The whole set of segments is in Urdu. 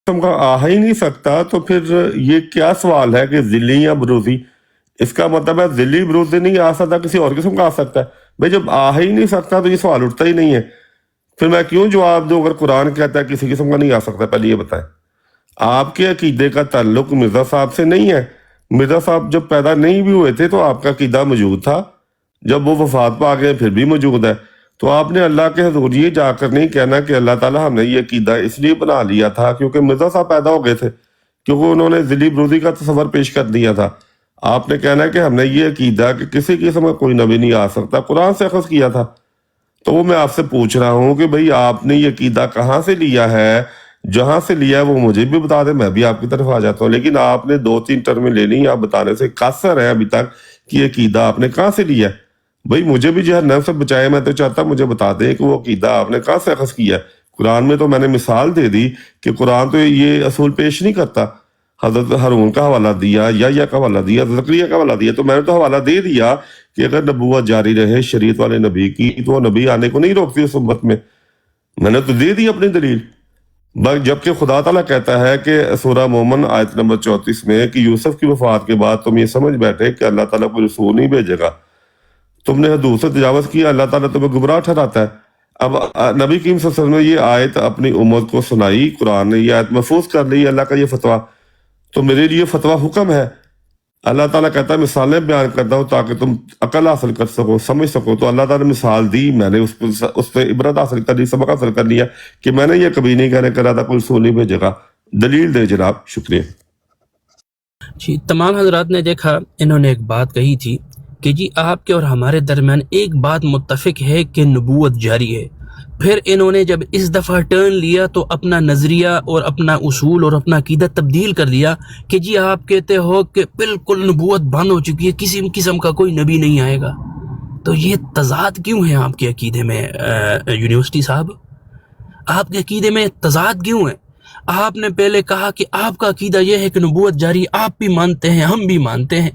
قسم کا آ ہی نہیں سکتا تو پھر یہ کیا سوال ہے کہ ذلی یا بروزی؟ اس کا مطلب ہے ذلی بروزی نہیں آ سکتا، کسی اور قسم کا آ سکتا ہے۔ بھائی جب آ ہی نہیں سکتا تو یہ سوال اٹھتا ہی نہیں ہے، پھر میں کیوں جواب دوں اگر قرآن کہتا ہے کسی قسم کا نہیں آ سکتا؟ پہلے یہ بتائیں، آپ کے عقیدے کا تعلق مرزا صاحب سے نہیں ہے۔ مرزا صاحب جب پیدا نہیں بھی ہوئے تھے تو آپ کا عقیدہ موجود تھا، جب وہ وفات پا گئے پھر بھی موجود ہے۔ تو آپ نے اللہ کے حضور یہ جا کر نہیں کہنا کہ اللہ تعالیٰ ہم نے یہ عقیدہ اس لیے بنا لیا تھا کیونکہ مرزا صاحب پیدا ہو گئے تھے، کیونکہ انہوں نے ذلی بروزی کا تصور پیش کر دیا تھا۔ آپ نے کہنا کہ ہم نے یہ عقیدہ کہ کسی قسم کا کوئی نبی نہیں آ سکتا قرآن سے اخذ کیا تھا۔ تو وہ میں آپ سے پوچھ رہا ہوں کہ بھئی آپ نے یہ عقیدہ کہاں سے لیا ہے؟ جہاں سے لیا ہے وہ مجھے بھی بتا دیں، میں بھی آپ کی طرف آ جاتا ہوں۔ لیکن آپ نے 2-3 ٹرمیں لے لی، آپ بتانے سے قاصر ہیں ابھی تک کہ یہ عقیدہ آپ نے کہاں سے لیا ہے۔ بھئی مجھے بھی جہنم سے بچائے، میں تو چاہتا مجھے بتا دیں کہ وہ عقیدہ آپ نے کہاں سے اخذ کیا ہے۔ قرآن میں تو میں نے مثال دے دی کہ قرآن تو یہ اصول پیش نہیں کرتا۔ حضرت ہارون کا حوالہ دیا، یا کا حوالہ دیا، زکریا کا حوالہ دیا، تو میں نے تو حوالہ دے دیا کہ اگر نبوت جاری رہے شریعت والے نبی کی تو وہ نبی آنے کو نہیں روکتی اس امت میں نے تو دے دی اپنی دلیل۔ جبکہ خدا تعالیٰ کہتا ہے کہ سورہ مومن آیت نمبر 34 میں کہ یوسف کی وفات کے بعد تم یہ سمجھ بیٹھے کہ اللہ تعالیٰ کوئی رسول نہیں بھیجے گا، تم نے حدود سے تجاوز کیا، اللہ تعالیٰ تمہیں گمراہ ٹھہراتا ہے۔ اب نبی کریم صلی اللہ علیہ وسلم نے یہ آیت اپنی امت کو سنائی، قرآن نے یہ آیت محفوظ کر لی، اللہ کا یہ فتویٰ، تو میرے لیے فتویٰ حکم ہے۔ اللہ تعالیٰ کہتا ہے مثالیں بیان کرتا ہوں تاکہ تم عقل حاصل کر سکو، سمجھ سکو۔ تو اللہ تعالیٰ نے مثال دی، میں نے اس پہ عبرت حاصل کر لی، سبق حاصل کر لیا کہ میں نے یہ کبھی نہیں کہنے کرا تھا کوئی رسول نہیں بھیجے گا۔ دلیل دے جناب، شکریہ۔ جی تمام حضرات نے دیکھا، انہوں نے ایک بات کہی تھی کہ جی آپ کے اور ہمارے درمیان ایک بات متفق ہے کہ نبوت جاری ہے۔ پھر انہوں نے جب اس دفعہ ٹرن لیا تو اپنا نظریہ اور اپنا اصول اور اپنا عقیدہ تبدیل کر لیا کہ جی آپ کہتے ہو کہ بالکل نبوت بند ہو چکی ہے، کسی قسم کا کوئی نبی نہیں آئے گا۔ تو یہ تضاد کیوں ہے آپ کے عقیدے میں یونیورسٹی صاحب؟ آپ کے عقیدے میں تضاد کیوں ہے؟ آپ نے پہلے کہا کہ آپ کا عقیدہ یہ ہے کہ نبوت جاری، آپ بھی مانتے ہیں ہم بھی مانتے ہیں۔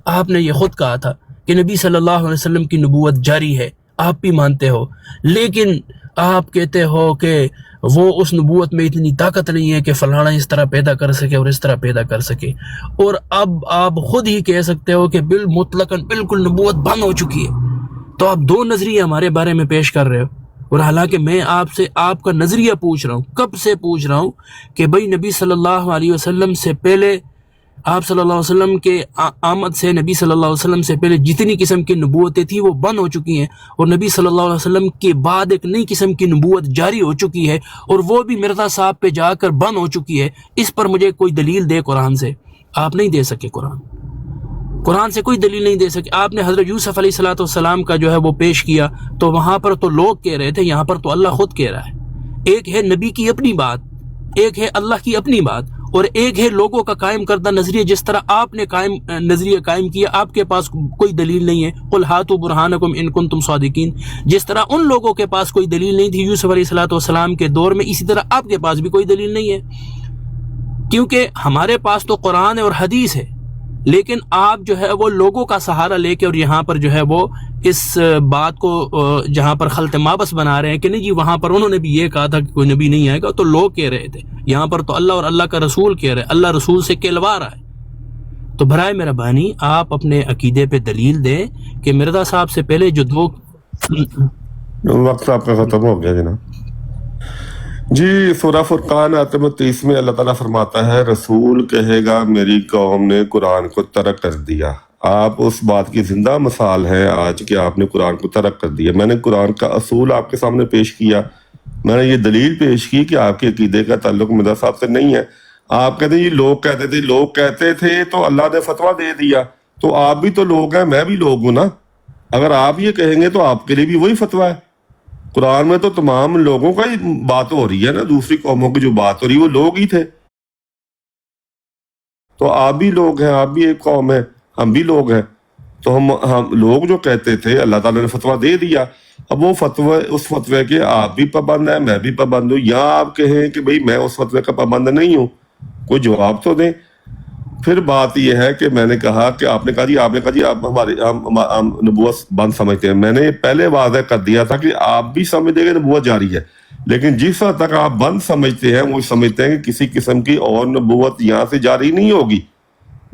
آپ نے یہ خود کہا تھا کہ نبی صلی اللہ علیہ وسلم کی نبوت جاری ہے، آپ بھی مانتے ہو، لیکن آپ کہتے ہو کہ وہ اس نبوت میں اتنی طاقت نہیں ہے کہ فلانا اس طرح پیدا کر سکے اور اس طرح پیدا کر سکے۔ اور اب آپ خود ہی کہہ سکتے ہو کہ بالمطلقاً بالکل نبوت بند ہو چکی ہے۔ تو آپ 2 نظریے ہمارے بارے میں پیش کر رہے ہو، اور حالانکہ میں آپ سے آپ کا نظریہ پوچھ رہا ہوں، کب سے پوچھ رہا ہوں کہ بھئی نبی صلی اللہ علیہ وسلم سے پہلے، آپ صلی اللہ علیہ وسلم کے آمد سے، نبی صلی اللہ علیہ وسلم سے پہلے جتنی قسم کی نبوتیں تھیں وہ بند ہو چکی ہیں، اور نبی صلی اللہ علیہ وسلم کے بعد ایک نئی قسم کی نبوت جاری ہو چکی ہے، اور وہ بھی مرزا صاحب پہ جا کر بند ہو چکی ہے۔ اس پر مجھے کوئی دلیل دے قرآن سے۔ آپ نہیں دے سکے، قرآن سے کوئی دلیل نہیں دے سکے۔ آپ نے حضرت یوسف علیہ السلام کا جو ہے وہ پیش کیا، تو وہاں پر تو لوگ کہہ رہے تھے، یہاں پر تو اللہ خود کہہ رہا ہے۔ ایک ہے نبی کی اپنی بات، ایک ہے اللہ کی اپنی بات، اور ایک ہے لوگوں کا قائم کردہ نظریہ۔ جس طرح آپ نے نظریہ قائم کیا، آپ کے پاس کوئی دلیل نہیں ہے، قل ہاتوا برہانکم ان کنتم صادقین۔ جس طرح ان لوگوں کے پاس کوئی دلیل نہیں تھی یوسف علیہ السلام کے دور میں، اسی طرح آپ کے پاس بھی کوئی دلیل نہیں ہے، کیونکہ ہمارے پاس تو قرآن اور حدیث ہے، لیکن آپ جو ہے وہ لوگوں کا سہارا لے کے اور یہاں پر جو ہے وہ اس بات کو جہاں پر خلط مابس بنا رہے ہیں کہ نہیں جی وہاں پر انہوں نے بھی یہ کہا تھا کہ کوئی نبی نہیں آئے گا، تو لوگ کہہ رہے تھے، یہاں پر تو اللہ اور اللہ کا رسول کہہ رہے، اللہ رسول سے کہلوا رہا ہے۔ تو برائے مہربانی آپ اپنے عقیدے پہ دلیل دیں کہ مرزا صاحب سے پہلے جو 2 وقت آپ کا ختم ہو گیا جناب۔ جی سورہ فرقان آیت نمبر 30 میں اللہ تعالیٰ فرماتا ہے رسول کہے گا میری قوم نے قرآن کو ترک کر دیا۔ آپ اس بات کی زندہ مثال ہیں آج کہ آپ نے قرآن کو ترک کر دیا۔ میں نے قرآن کا اصول آپ کے سامنے پیش کیا، میں نے یہ دلیل پیش کی کہ آپ کے عقیدے کا تعلق مرزا صاحب سے نہیں ہے۔ آپ کہتے ہیں یہ لوگ کہتے تھے تو اللہ نے فتویٰ دے دیا، تو آپ بھی تو لوگ ہیں، میں بھی لوگ ہوں نا۔ اگر آپ یہ کہیں گے تو آپ کے لیے بھی وہی فتویٰ ہے۔ قرآن میں تو تمام لوگوں کا ہی بات ہو رہی ہے نا، دوسری قوموں کی جو بات ہو رہی ہے وہ لوگ ہی تھے، تو آپ بھی لوگ ہیں، آپ بھی ایک قوم ہے، ہم بھی لوگ ہیں۔ تو ہم لوگ جو کہتے تھے اللہ تعالیٰ نے فتویٰ دے دیا، اب وہ فتوی اس فتوے کے آپ بھی پابند ہیں، میں بھی پابند ہوں، یا آپ کہیں کہ بھئی میں اس فتوے کا پابند نہیں ہوں، کوئی جواب تو دیں۔ پھر بات یہ ہے کہ میں نے کہا کہ آپ نے کہا جی آپ ہم نبوت بند سمجھتے ہیں۔ میں نے پہلے واضح کر دیا تھا کہ آپ بھی سمجھتے کہ نبوت جاری ہے، لیکن جس حد تک آپ بند سمجھتے ہیں وہ سمجھتے ہیں کہ کسی قسم کی اور نبوت یہاں سے جاری نہیں ہوگی.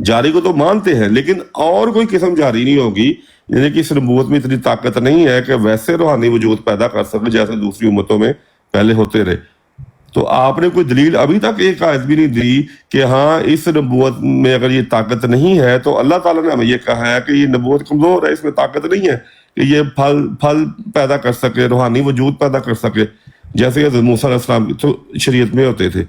جاری کو تو مانتے ہیں لیکن اور کوئی قسم جاری نہیں ہوگی، یعنی کہ اس نبوت میں اتنی طاقت نہیں ہے کہ ویسے روحانی وجود پیدا کر سکے جیسے دوسری امتوں میں پہلے ہوتے رہے. تو آپ نے کوئی دلیل ابھی تک ایک آیت بھی نہیں دی کہ ہاں اس نبوت میں اگر یہ طاقت نہیں ہے تو اللہ تعالیٰ نے ہمیں یہ کہا ہے کہ یہ نبوت کمزور ہے، اس میں طاقت نہیں ہے کہ یہ پھل پیدا کر سکے، روحانی وجود پیدا کر سکے جیسے حضرت موسیٰ علیہ السلام تو شریعت میں ہوتے تھے.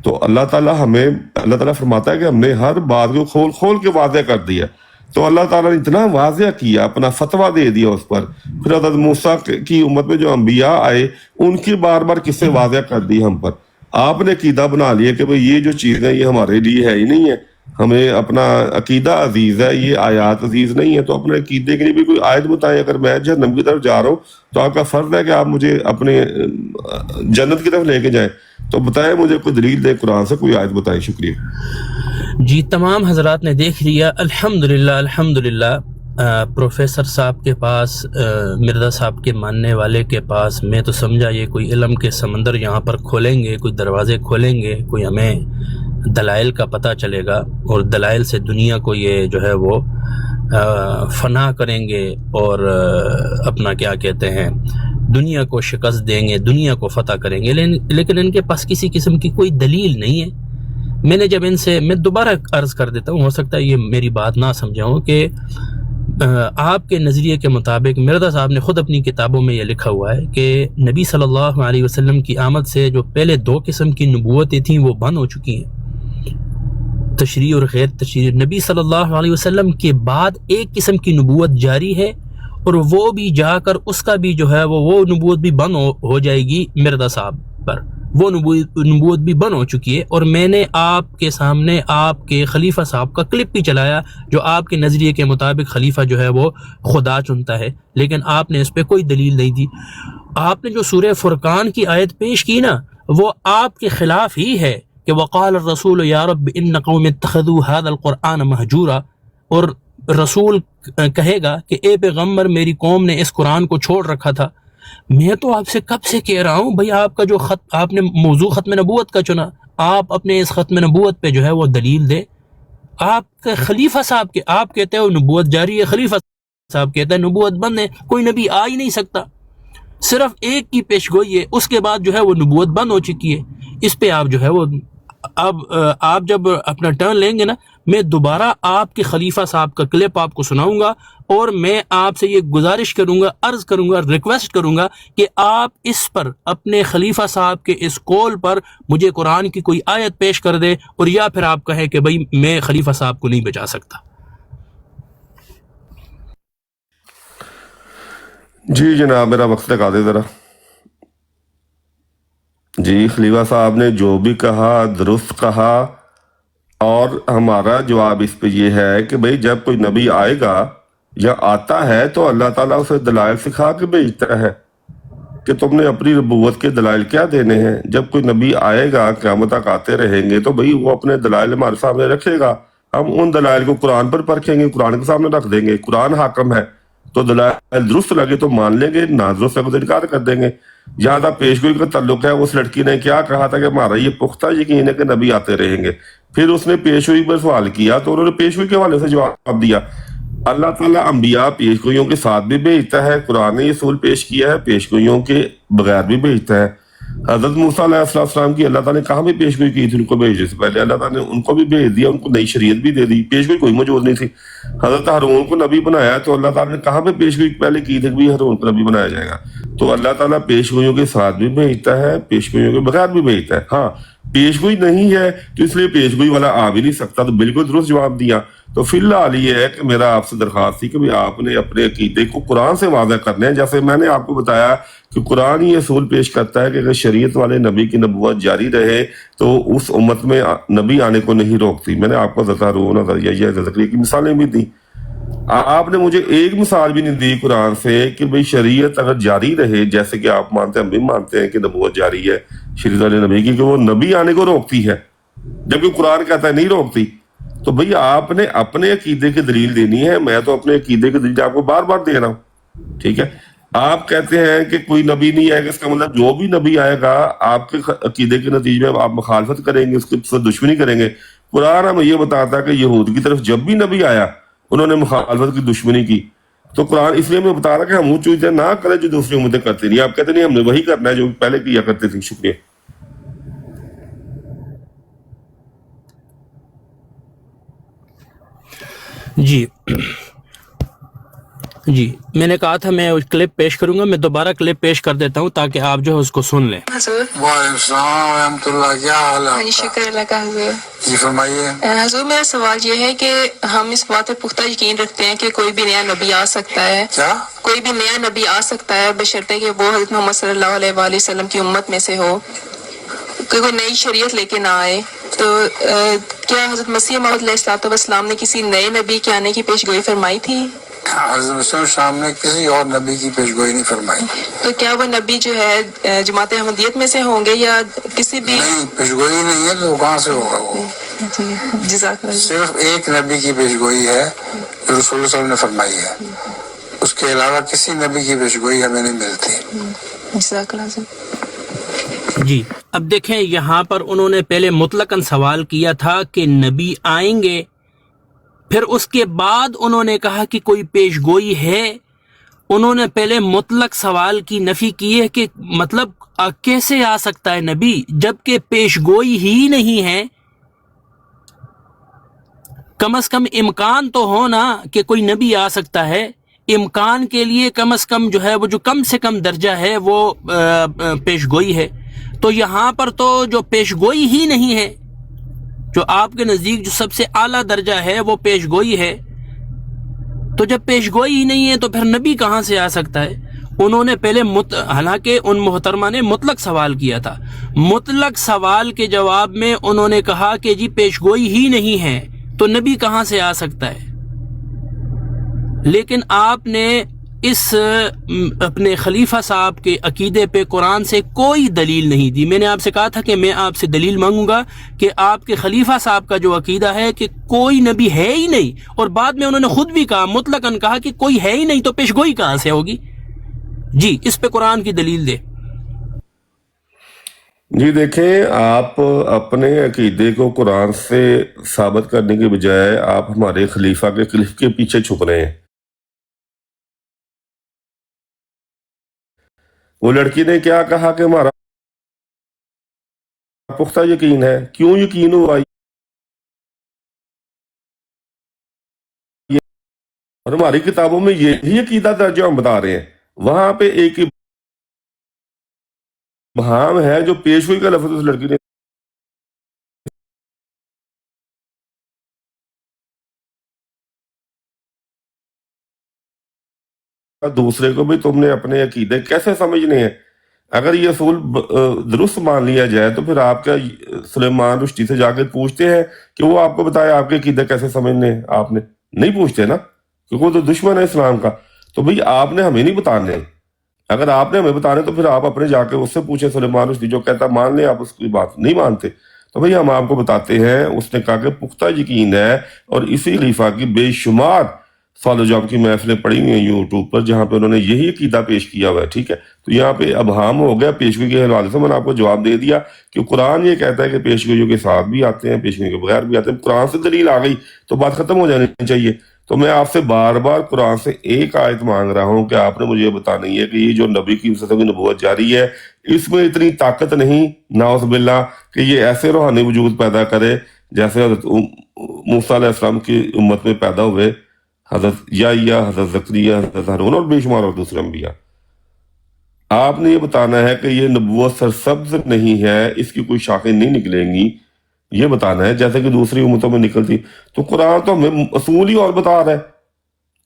تو اللہ تعالیٰ فرماتا ہے کہ ہم نے ہر بات کو کھول کھول کے واضح کر دیا. تو اللہ تعالیٰ نے اتنا واضح کیا، اپنا فتویٰ دے دیا اس پر. پھر حضرت موسیٰ کی امت میں جو انبیاء آئے ان کی بار بار قصے واضح کر دی ہم پر. آپ نے عقیدہ بنا لیا کہ بھئی یہ جو چیزیں یہ ہمارے لیے ہے ہی نہیں ہے، ہمیں اپنا عقیدہ عزیز ہے، یہ آیات عزیز نہیں ہے. تو اپنے عقیدے کے لیے بھی کوئی آیت بتائیں. اگر میں جہنم کی طرف جا رہا ہوں تو آپ کا فرض ہے کہ آپ مجھے اپنے جنت کی طرف لے کے جائیں. تو بتائیں مجھے کوئی دلیل دیں قرآن سے، کوئی آیت بتائیں. شکریہ. جی تمام حضرات نے دیکھ لیا. الحمدللہ پروفیسر صاحب کے پاس، مرزا صاحب کے ماننے والے کے پاس میں تو سمجھا یہ کوئی علم کے سمندر یہاں پر کھولیں گے، کوئی دروازے کھولیں گے، کوئی ہمیں دلائل کا پتہ چلے گا اور دلائل سے دنیا کو یہ جو ہے وہ فنا کریں گے اور اپنا کیا کہتے ہیں دنیا کو شکست دیں گے، دنیا کو فتح کریں گے. لیکن ان کے پاس کسی قسم کی کوئی دلیل نہیں ہے. میں نے جب ان سے، میں دوبارہ عرض کر دیتا ہوں، ہو سکتا ہے یہ میری بات نہ سمجھاؤں، کہ آپ کے نظریے کے مطابق مرزا صاحب نے خود اپنی کتابوں میں یہ لکھا ہوا ہے کہ نبی صلی اللہ علیہ وسلم کی آمد سے جو پہلے 2 قسم کی نبوتیں تھیں وہ بند ہو چکی ہیں، تشریع اور غیر تشریع. نبی صلی اللہ علیہ وسلم کے بعد ایک قسم کی نبوت جاری ہے اور وہ بھی جا کر اس کا بھی جو ہے وہ نبوت بھی بند ہو جائے گی مرزا صاحب پر. وہ نبوت بھی بند ہو چکی ہے. اور میں نے آپ کے سامنے آپ کے خلیفہ صاحب کا کلپ بھی چلایا جو آپ کے نظریے کے مطابق خلیفہ جو ہے وہ خدا چنتا ہے، لیکن آپ نے اس پہ کوئی دلیل نہیں دی. آپ نے جو سورہ فرقان کی آیت پیش کی نا وہ آپ کے خلاف ہی ہے کہ وقال الرسول یا رب ان قوم اتخذوا هذا القرآن مہجورا، اور رسول کہے گا کہ اے پیغمبر میری قوم نے اس قرآن کو چھوڑ رکھا تھا. میں تو آپ سے کب سے کہہ رہا ہوں بھئی آپ کا جو خط آپ نے موضوع ختم نبوت کا چنا، آپ اپنے اس ختم نبوت پہ جو ہے وہ دلیل دے. آپ کے خلیفہ صاحب کے، آپ کہتے ہو نبوت جاری ہے، خلیفہ صاحب کہتا ہے نبوت بند ہے، کوئی نبی آ ہی نہیں سکتا. صرف ایک کی پیش گوئی ہے، اس کے بعد جو ہے وہ نبوت بند ہو چکی ہے. اس پہ آپ جو ہے وہ اب آپ جب اپنا ٹرن لیں گے نا میں دوبارہ آپ کے خلیفہ صاحب کا کلپ آپ کو سناؤں گا اور میں آپ سے یہ گزارش کروں گا، عرض کروں گا، ریکویسٹ کروں گا کہ آپ اس پر اپنے خلیفہ صاحب کے اس قول پر مجھے قرآن کی کوئی آیت پیش کر دے، اور یا پھر آپ کہیں کہ بھئی میں خلیفہ صاحب کو نہیں بچا سکتا. جی جناب میرا وقت لگا دے ذرا. جی خلیفہ صاحب نے جو بھی کہا درست کہا، اور ہمارا جواب اس پہ یہ ہے کہ بھئی جب کوئی نبی آئے گا یا آتا ہے تو اللہ تعالیٰ اسے دلائل سکھا کے بھیجتا ہے کہ تم نے اپنی نبوت کے دلائل کیا دینے ہیں. جب کوئی نبی آئے گا قیامت تک آتے رہیں گے تو بھئی وہ اپنے دلائل ہمارے سامنے رکھے گا، ہم ان دلائل کو قرآن پر پرکھیں گے، قرآن کے سامنے رکھ دیں گے. قرآن حاکم ہے تو دلائل درست لگے تو مان لیں گے، نہ درست لگے تو انکار کر دیں گے. جہاں تک پیشگوئی کا تعلق ہے، اس لڑکی نے کیا کہا تھا کہ ہمارا یہ پختہ یقین ہے کہ نبی آتے رہیں گے. پھر اس نے پیشگوئی پر سوال کیا تو انہوں نے پیشگوئی کے حوالے سے جواب دیا. اللہ تعالیٰ انبیاء پیشگوئیوں کے ساتھ بھی بھیجتا ہے، قرآن نے یہ اصول پیش کیا ہے، پیشگوئیوں کے بغیر بھی بھیجتا ہے. حضرت موسیٰ علیہ السلام کی اللہ تعالیٰ نے کہاں بھی پیشگوئی کی تھی؟ ان کو بھیجنے سے پہلے اللہ تعالیٰ نے ان کو بھی بھیج دیا، ان کو نئی شریعت بھی دے دی، پیشگوئی کوئی موجود نہیں تھی. حضرت ہارون کو نبی بنایا تو اللہ تعالیٰ نے کہاں پہ پیشگوئی پہلے کی تھی کہ ہارون کو نبی بنایا جائے گا؟ تو اللہ تعالیٰ پیشگوئیوں کے ساتھ بھی بھیجتا ہے، پیشگوئیوں کے بغیر بھی بھیجتا ہے. ہاں پیشگوئی نہیں ہے تو اس لیے پیشگوئی والا آ بھی نہیں سکتا. تو بالکل درست جواب دیا. تو فی الحال یہ ہے کہ میرا آپ سے درخواست تھی کہ آپ نے اپنے عقیدے کو قرآن سے واضح کرنے ہیں. جیسے میں نے آپ کو بتایا کہ قرآن یہ اصول پیش کرتا ہے کہ اگر شریعت والے نبی کی نبوت جاری رہے تو اس امت میں نبی آنے کو نہیں روکتی. میں نے آپ کو حضرت ہارون اور حضرت زکریا کی مثالیں بھی دی. آپ نے مجھے ایک مثال بھی نہیں دی قرآن سے کہ بھئی شریعت اگر جاری رہے، جیسے کہ آپ مانتے ہیں، ہم بھی مانتے ہیں کہ نبوت جاری ہے شریعت والے نبی کی، کہ وہ نبی آنے کو روکتی ہے، جبکہ قرآن کہتا ہے نہیں روکتی. تو بھئی آپ نے اپنے عقیدے کی دلیل دینی ہے. میں تو اپنے عقیدے کی دلیل آپ کو بار بار دے رہا ہوں، ٹھیک ہے. آپ کہتے ہیں کہ کوئی نبی نہیں آئے گا، اس کا مطلب جو بھی نبی آئے گا آپ کے عقیدے کے نتیجے میں آپ مخالفت کریں گے، اس کے ساتھ دشمنی کریں گے۔ قرآن ہمیں یہ بتاتا ہے کہ یہود کی طرف جب بھی نبی آیا انہوں نے مخالفت کی، دشمنی کی۔ تو قرآن اس لیے ہمیں بتا رہا کہ ہم وہ چیزیں نہ کریں جو دوسری امتیں کرتی نہیں۔ آپ کہتے نہیں ہم نے وہی کرنا ہے جو پہلے کیا کرتے تھے۔ شکریہ۔ جی جی، میں نے کہا تھا میں کلپ پیش کروں گا، میں دوبارہ کلپ پیش کر دیتا ہوں تاکہ آپ جو ہے اس کو سن لیں۔ حضور وعلیکم السلام ورحمۃ اللہ، کیا حال ہے؟ جی شکر اللہ کا حضور۔ جی فرمائیے۔ حضور میرا سوال یہ ہے کہ ہم اس بات پر پختہ یقین رکھتے ہیں کہ کوئی بھی نیا نبی آ سکتا ہے، کیا؟ کوئی بھی نیا نبی آ سکتا ہے بشرطے کہ وہ حضرت محمد صلی اللہ علیہ وآلہ وسلم کی امت میں سے ہو، کہ کوئی نئی شریعت لے کے نہ آئے۔ تو کیا حضرت مسیح موعود علیہ الصلوۃ والسلام نے کسی نئے نبی کے آنے کی پیش گوئی فرمائی تھی؟ حضرت مسیح السلام نے کسی اور نبی کی پیشگوئی نہیں فرمائی۔ تو کیا وہ نبی جو ہے جماعت احمدیت میں سے ہوں گے یا کسی بھی؟ نہیں، پیشگوئی نہیں ہے تو کہاں سے ہوگا وہ؟ جی جزاک اللہ۔ صرف ایک نبی کی پیشگوئی ہے جو رسول اللہ صلی اللہ علیہ وسلم نے فرمائی ہے، اس کے علاوہ کسی نبی کی پیشگوئی ہمیں نہیں ملتی۔ جزاک اللہ۔ جی اب دیکھیں، یہاں پر انہوں نے پہلے مطلقاً سوال کیا تھا کہ نبی آئیں گے، پھر اس کے بعد انہوں نے کہا کہ کوئی پیش گوئی ہے۔ انہوں نے پہلے مطلق سوال کی نفی کی ہے کہ مطلب کیسے آ سکتا ہے نبی جبکہ پیش گوئی ہی نہیں ہے۔ کم از کم امکان تو ہو نا کہ کوئی نبی آ سکتا ہے۔ امکان کے لیے کم از کم جو ہے وہ جو کم سے کم درجہ ہے وہ پیش گوئی ہے۔ تو یہاں پر تو جو پیش گوئی ہی نہیں ہے، جو آپ کے نزدیک جو سب سے اعلیٰ درجہ ہے وہ پیش گوئی ہے، تو جب پیش گوئی ہی نہیں ہے تو پھر نبی کہاں سے آ سکتا ہے؟ انہوں نے پہلے حالانکہ ان محترمہ نے مطلق سوال کیا تھا، مطلق سوال کے جواب میں انہوں نے کہا کہ جی پیش گوئی ہی نہیں ہے تو نبی کہاں سے آ سکتا ہے۔ لیکن آپ نے اس اپنے خلیفہ صاحب کے عقیدے پہ قرآن سے کوئی دلیل نہیں دی۔ میں نے آپ سے کہا تھا کہ میں آپ سے دلیل مانگوں گا کہ آپ کے خلیفہ صاحب کا جو عقیدہ ہے کہ کوئی نبی ہے ہی نہیں، اور بعد میں انہوں نے خود بھی کہا، مطلقاً کہا کہ کوئی ہے ہی نہیں تو پیش گوئی کہاں سے ہوگی؟ جی اس پہ قرآن کی دلیل دے۔ جی دیکھیں، آپ اپنے عقیدے کو قرآن سے ثابت کرنے کے بجائے آپ ہمارے خلیفہ کے کلف کے پیچھے چھپ رہے ہیں۔ وہ لڑکی نے کیا کہا کہ ہمارا پختہ یقین ہے۔ کیوں یقین ہوا؟ اور ہماری کتابوں میں یہی عقیدہ درج ہم بتا رہے ہیں۔ وہاں پہ ایک ابہام ہے جو پیشگوئی کا لفظ اس لڑکی نے دوسرے کو بھی تم نے اپنے عقیدے کیسے سمجھنے ہیں؟ اگر یہ اصول درست مان لیا جائے تو پھر آپ کیا سلیمان رشدی سے جا کے پوچھتے ہیں کہ وہ آپ کو بتائے آپ کے عقیدے کیسے سمجھنے ہیں؟ آپ نے نہیں پوچھتے نا، کیونکہ وہ تو دشمن ہے اسلام کا۔ تو بھئی آپ نے ہمیں نہیں بتانے، اگر آپ نے ہمیں بتانے تو پھر آپ اپنے جا کے اس سے پوچھیں، سلیمان رشدی جو کہتا مان لیں، آپ اس کی بات نہیں مانتے۔ تو بھئی ہم آپ کو بتاتے ہیں، اس نے کہا کہ پختہ یقین ہے، اور اسی خلیفہ کی بے شمار سوال و جواب کی محفلیں پڑی ہوئی ہیں یوٹیوب پر جہاں پہ انہوں نے یہی عقیدہ پیش کیا ہوا ہے، ٹھیک ہے؟ تو یہاں پہ ابہام ہو گیا پیشگوئی کے حوالے سے۔ میں نے آپ کو جواب دے دیا کہ قرآن یہ کہتا ہے کہ پیشگوئیوں کے ساتھ بھی آتے ہیں، پیشگوئیوں کے بغیر بھی آتے ہیں۔ قرآن سے دلیل آ گئی تو بات ختم ہو جانی چاہیے۔ تو میں آپ سے بار بار قرآن سے ایک آیت مانگ رہا ہوں کہ آپ نے مجھے یہ بتانی ہے کہ یہ جو نبی کی وسعت کی نبوت جاری ہے اس میں اتنی طاقت نہیں نعوذ باللہ کہ یہ ایسے روحانی وجود پیدا کرے جیسے حضرت موسیٰ علیہ السلام کی امت میں پیدا ہوئے، حضرت یحییٰ، حضرت زکریا، حضرت ہارون اور بے شمار اور دوسرے انبیاء۔ آپ نے یہ بتانا ہے کہ یہ نبوت سرسبز نہیں ہے، اس کی کوئی شاخیں نہیں نکلیں گی، یہ بتانا ہے جیسے کہ دوسری امتوں میں نکلتی۔ تو قرآن تو ہمیں اصول ہی اور بتا رہا ہے،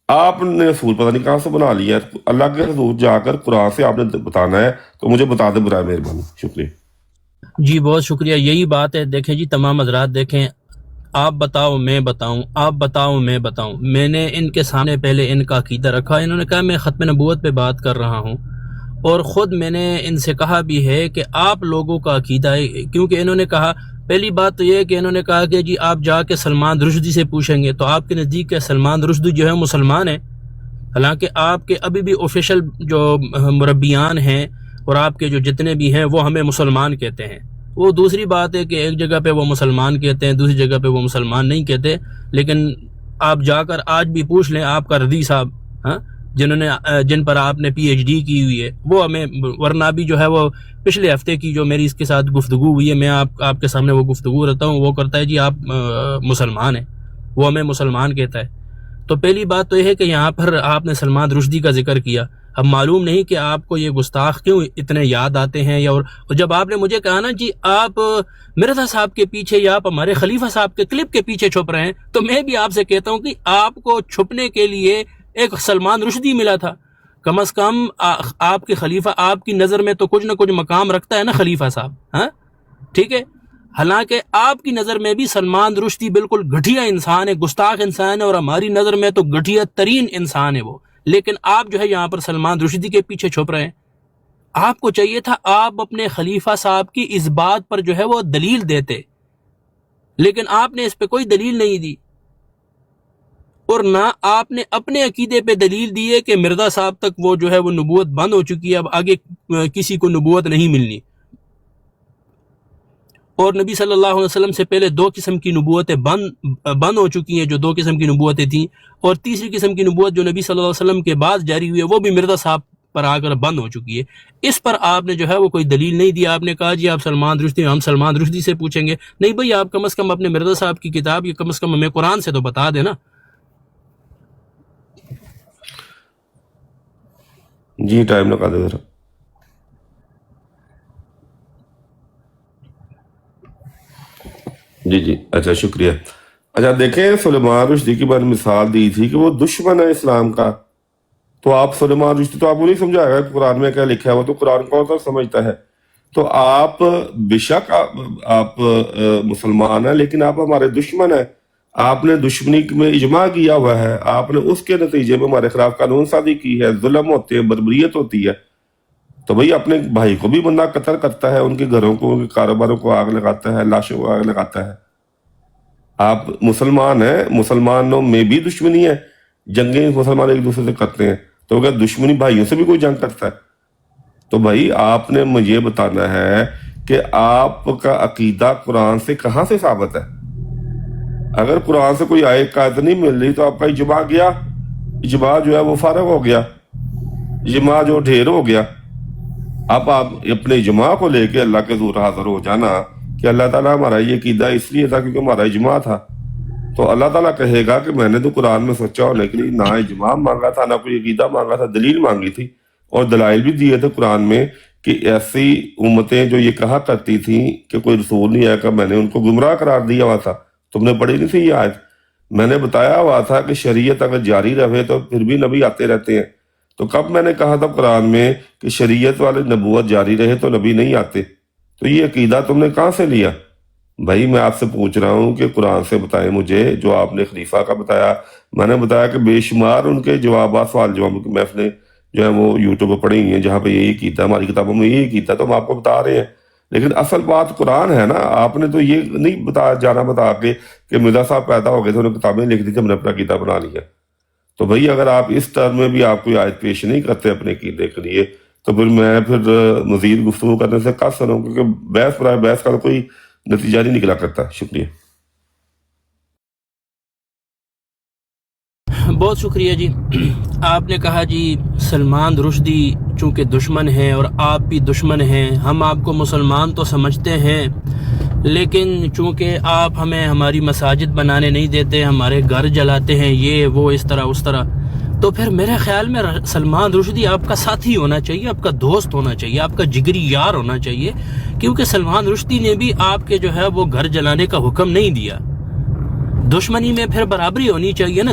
آپ نے اصول پتہ نہیں کہاں سے بنا لیا ہے۔ اللہ کے حضور جا کر قرآن سے آپ نے بتانا ہے، تو مجھے بتا دیں برائے مہربانی۔ شکریہ۔ جی بہت شکریہ، یہی بات ہے۔ دیکھیں جی تمام حضرات، دیکھیں، آپ بتاؤ میں بتاؤں، آپ بتاؤ میں بتاؤں۔ میں نے ان کے سامنے پہلے ان کا عقیدہ رکھا، انہوں نے کہا میں ختم نبوت پہ بات کر رہا ہوں، اور خود میں نے ان سے کہا بھی ہے کہ آپ لوگوں کا عقیدہ ہے، کیونکہ انہوں نے کہا پہلی بات تو یہ ہے کہ انہوں نے کہا کہ جی آپ جا کے سلمان رشدی سے پوچھیں گے، تو آپ کے نزدیک کہ سلمان رشدی جو ہے مسلمان ہے؟ حالانکہ آپ کے ابھی بھی آفیشل جو مربیان ہیں اور آپ کے جو جتنے بھی ہیں وہ ہمیں مسلمان کہتے ہیں. وہ دوسری بات ہے کہ ایک جگہ پہ وہ مسلمان کہتے ہیں، دوسری جگہ پہ وہ مسلمان نہیں کہتے. لیکن آپ جا کر آج بھی پوچھ لیں آپ کا رضی صاحب، ہاں، جن پر آپ نے پی ایچ ڈی کی ہوئی ہے، وہ ہمیں، ورنہ بھی جو ہے وہ پچھلے ہفتے کی جو میری اس کے ساتھ گفتگو ہوئی ہے، میں آپ کے سامنے وہ گفتگو رہتا ہوں، وہ کرتا ہے جی آپ مسلمان ہیں، وہ ہمیں مسلمان کہتا ہے. تو پہلی بات تو یہ ہے کہ یہاں پر آپ نے سلمان رشدی کا ذکر کیا. اب معلوم نہیں کہ آپ کو یہ گستاخ کیوں اتنے یاد آتے ہیں. اور جب آپ نے مجھے کہا نا جی آپ مرزا صاحب کے پیچھے یا آپ ہمارے خلیفہ صاحب کے کلپ کے پیچھے چھپ رہے ہیں، تو میں بھی آپ سے کہتا ہوں کہ آپ کو چھپنے کے لیے ایک سلمان رشدی ملا تھا. کم از کم آپ کے خلیفہ، آپ کی نظر میں تو کچھ نہ کچھ مقام رکھتا ہے نا خلیفہ صاحب، ہاں ٹھیک ہے. حالانکہ آپ کی نظر میں بھی سلمان رشدی بالکل گھٹیا انسان ہے، گستاخ انسان ہے، اور ہماری نظر میں تو گھٹیا ترین انسان ہے وہ. لیکن آپ جو ہے یہاں پر سلمان رشدی کے پیچھے چھپ رہے ہیں. آپ کو چاہیے تھا آپ اپنے خلیفہ صاحب کی اس بات پر جو ہے وہ دلیل دیتے، لیکن آپ نے اس پہ کوئی دلیل نہیں دی، اور نہ آپ نے اپنے عقیدے پہ دلیل دی ہے کہ مرزا صاحب تک وہ جو ہے وہ نبوت بند ہو چکی ہے، اب آگے کسی کو نبوت نہیں ملنی. اور نبی صلی اللہ علیہ وسلم سے پہلے 2 قسم کی نبوتیں بند ہو چکی ہیں، جو 2 قسم کی نبوتیں تھیں، اور تیسری قسم کی نبوت جو نبی صلی اللہ علیہ وسلم کے بعد جاری ہوئی ہے وہ بھی مرزا صاحب پر آ کر بند ہو چکی ہے. اس پر آپ نے جو ہے وہ کوئی دلیل نہیں دی. آپ نے کہا جی آپ سلمان رشدی، ہم سلمان رشدی سے پوچھیں گے. نہیں بھائی، آپ کم از کم اپنے مرزا صاحب کی کتاب، یا کم از کم ہمیں قرآن سے تو بتا دینا. جی ٹائم لگا دے ذرا. جی اچھا شکریہ. اچھا دیکھیں، سلیمان رشدی کی میں نے مثال دی تھی کہ وہ دشمن ہے اسلام کا. تو آپ سلیمان رشدی تو آپ کو نہیں سمجھائے گا کہ قرآن میں کیا لکھا ہے، وہ تو قرآن کون سا سمجھتا ہے. تو آپ بے شک آپ مسلمان ہیں، لیکن آپ ہمارے دشمن ہیں. آپ نے دشمنی میں اجماع کیا ہوا ہے، آپ نے اس کے نتیجے میں ہمارے خلاف قانون سازی کی ہے، ظلم ہوتے ہیں، بربریت ہوتی ہے. تو بھئی اپنے بھائی کو بھی بندہ قتل کرتا ہے، ان کے گھروں کو، ان کے کاروباروں کو آگ لگاتا ہے، لاشوں کو آگ لگاتا ہے. آپ مسلمان ہیں، مسلمانوں میں بھی دشمنی ہے، جنگیں مسلمان ایک دوسرے سے کرتے ہیں. تو اگر دشمنی بھائیوں سے بھی کوئی جنگ کرتا ہے تو بھائی آپ نے مجھے بتانا ہے کہ آپ کا عقیدہ قرآن سے کہاں سے ثابت ہے. اگر قرآن سے کوئی آیت قاعدہ نہیں مل رہی تو آپ کا اجماع گیا، اجماع جو ہے وہ فارغ ہو گیا، اجماع جو ڈھیر ہو گیا. اب آپ اپنے اجماع کو لے کے اللہ کے حضور حاضر ہو جانا کہ اللہ تعالیٰ ہمارا یہ عقیدہ اس لیے تھا کیونکہ ہمارا اجماع تھا. تو اللہ تعالیٰ کہے گا کہ میں نے تو قرآن میں سچا ہونے کے لیے نہ اجماع مانگا تھا، نہ کوئی عقیدہ مانگا تھا، دلیل مانگی تھی، اور دلائل بھی دیے تھے قرآن میں کہ ایسی امتیں جو یہ کہا کرتی تھیں کہ کوئی رسول نہیں آئے گا، میں نے ان کو گمراہ قرار دیا ہوا تھا. تم نے پڑھی نہیں تھی یہ آیت؟ میں نے بتایا ہوا تھا کہ شریعت اگر جاری رہے تو پھر بھی نبی آتے رہتے ہیں. تو کب میں نے کہا تھا قرآن میں کہ شریعت والے نبوت جاری رہے تو نبی نہیں آتے؟ تو یہ عقیدہ تم نے کہاں سے لیا؟ بھائی میں آپ سے پوچھ رہا ہوں کہ قرآن سے بتائیں مجھے. جو آپ نے خلیفہ کا بتایا، میں نے بتایا کہ بے شمار ان کے جوابات، سوال جواب کی محفلیں جو ہیں وہ یوٹیوب پہ پڑھی ہوئی ہیں جہاں پہ یہی کیتا، ہماری کتابوں میں یہی کیتا، تو ہم آپ کو بتا رہے ہیں. لیکن اصل بات قرآن ہے نا. آپ نے تو یہ نہیں بتا کے کہ مرزا صاحب پیدا ہو گئے تھے، انہوں نے کتابیں لکھ دی تھی، ہم نے اپنا عقیدہ بنا لیا. تو بھائی اگر آپ اس ٹرم میں بھی آپ کوئی آیت پیش نہیں کرتے اپنے عقیدے کے لیے تو پھر میں مزید گفتگو کرنے سے قاصر ہوں، کیونکہ بحث برائے بحث کا تو کوئی نتیجہ نہیں نکلا کرتا. شکریہ. بہت شکریہ جی. آپ نے کہا جی سلمان رشدی چونکہ دشمن ہیں اور آپ بھی دشمن ہیں، ہم آپ کو مسلمان تو سمجھتے ہیں لیکن چونکہ آپ ہمیں ہماری مساجد بنانے نہیں دیتے، ہمارے گھر جلاتے ہیں، یہ وہ اس طرح اس طرح، تو پھر میرے خیال میں سلمان رشدی آپ کا ساتھی ہونا چاہیے، آپ کا دوست ہونا چاہیے، آپ کا جگری یار ہونا چاہیے، کیونکہ سلمان رشدی نے بھی آپ کے جو ہے وہ گھر جلانے کا حکم نہیں دیا. دشمنی میں پھر برابری ہونی چاہیے نا.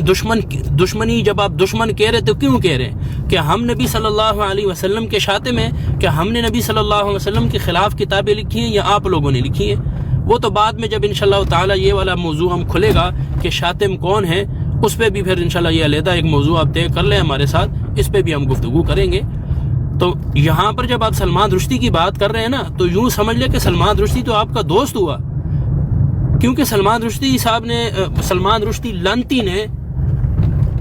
دشمنی جب آپ دشمن کہہ رہے تو کیوں کہہ رہے ہیں؟ کہ ہم نبی صلی اللہ علیہ وسلم کے شاتم ہیں؟ کہ ہم نے نبی صلی اللہ علیہ وسلم کے خلاف کتابیں لکھی ہیں یا آپ لوگوں نے لکھی ہیں؟ وہ تو بعد میں جب انشاءاللہ تعالی یہ والا موضوع ہم کھلے گا کہ شاتم کون ہے، اس پہ بھی پھر انشاءاللہ یہ علیحدہ ایک موضوع آپ طے کر لیں ہمارے ساتھ، اس پہ بھی ہم گفتگو کریں گے. تو یہاں پر جب آپ سلمان رشدی کی بات کر رہے ہیں نا تو یوں سمجھ لیں کہ سلمان رشدی تو آپ کا دوست ہوا، کیونکہ سلمان رشدی لانتی نے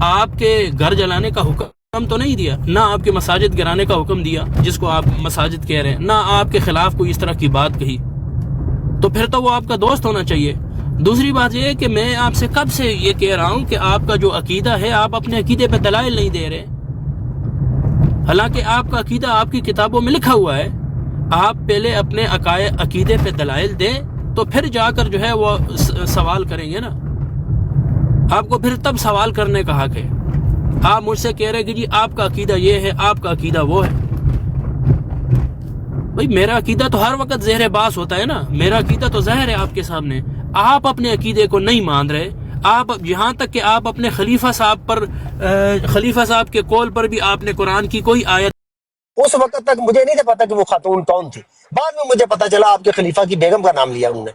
آپ کے گھر جلانے کا حکم حکم تو نہیں دیا، نہ آپ کے مساجد گرانے کا حکم دیا جس کو آپ مساجد کہہ رہے ہیں، نہ آپ کے خلاف کوئی اس طرح کی بات کہی، تو پھر تو وہ آپ کا دوست ہونا چاہیے۔ دوسری بات یہ ہے کہ میں آپ سے کب سے یہ کہہ رہا ہوں کہ آپ کا جو عقیدہ ہے، آپ اپنے عقیدے پہ دلائل نہیں دے رہے، حالانکہ آپ کا عقیدہ آپ کی کتابوں میں لکھا ہوا ہے۔ آپ پہلے اپنے عقیدے پہ دلائل دیں تو پھر جا کر جو ہے وہ سوال کریں گے نا، آپ کو پھر تب سوال کرنے کا حق ہے۔ آپ مجھ سے کہہ رہے کہ جی آپ کا عقیدہ یہ ہے، آپ کا عقیدہ وہ ہے۔ بھئی میرا عقیدہ تو ہر وقت زہر باس ہوتا ہے نا، میرا عقیدہ تو ظاہر ہے آپ کے سامنے۔ آپ اپنے عقیدے کو نہیں مان رہے، آپ یہاں تک کہ آپ اپنے خلیفہ صاحب کے قول پر بھی آپ نے قرآن کی کوئی آیت، اس وقت تک مجھے نہیں تھا پتا کہ وہ خاتون کون تھی، بعد میں مجھے پتا چلا آپ کے خلیفہ کی بیگم کا نام لیا انہوں نے۔